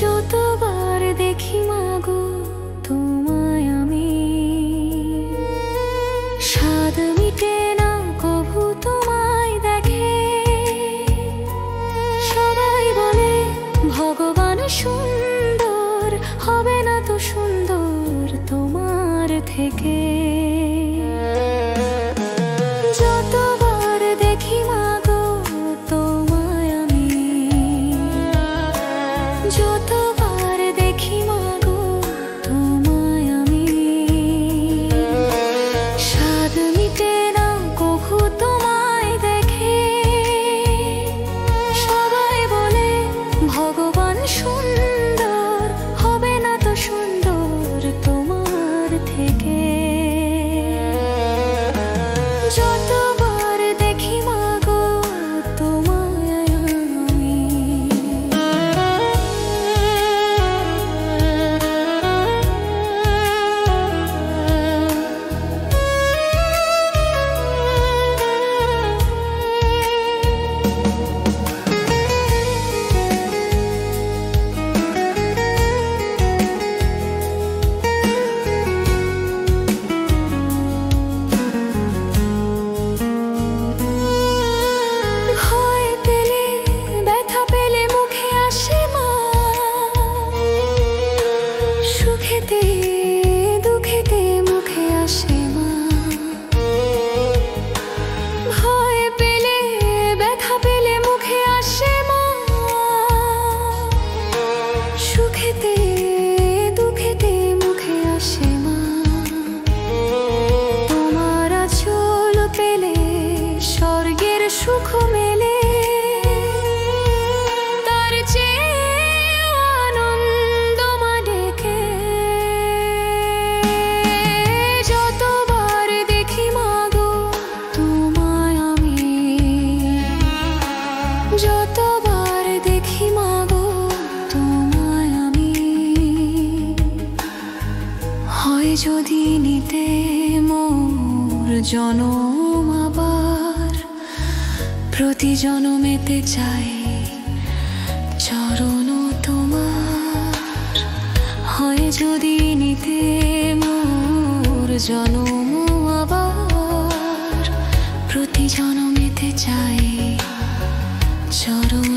যতবার দেখি মাগো তোমায় আমি, স্বাদ মিটে না কভু তোমায় দেখে। সবাই বলে ভগবান সুন্দর, হবে না তো সুন্দর তোমার থেকে। যতবার দেখি মাগো তোমায় আমি, যতবার দেখি মাগো তোমায় আমি, স্বাদ মিটে না কভু তোমায় দেখে। সবাই বলে ভগবান সুন্দর, হবে না তো সুন্দর তোমার থেকে। যতবার দেখি মাগো তোমায় আমি। সুখেতে দুঃখেতে মুখে আসে মা, ভয় পেলে ব্যথা পেলে মুখে আসে মা। সুখেতে দুঃখেতে মুখে আসে মা, তোমার আঁচল পেলে স্বর্গের সুখ মেলে। যতবার দেখি মাগো তোমায় আমি, হয় যদি নিতে মোর জনম আবার, প্রতি জনমেতে চাই চরণ তোমার। হয় যদি নিতে মোর জনম আবার, প্রতি জনমেতে চাই চরণ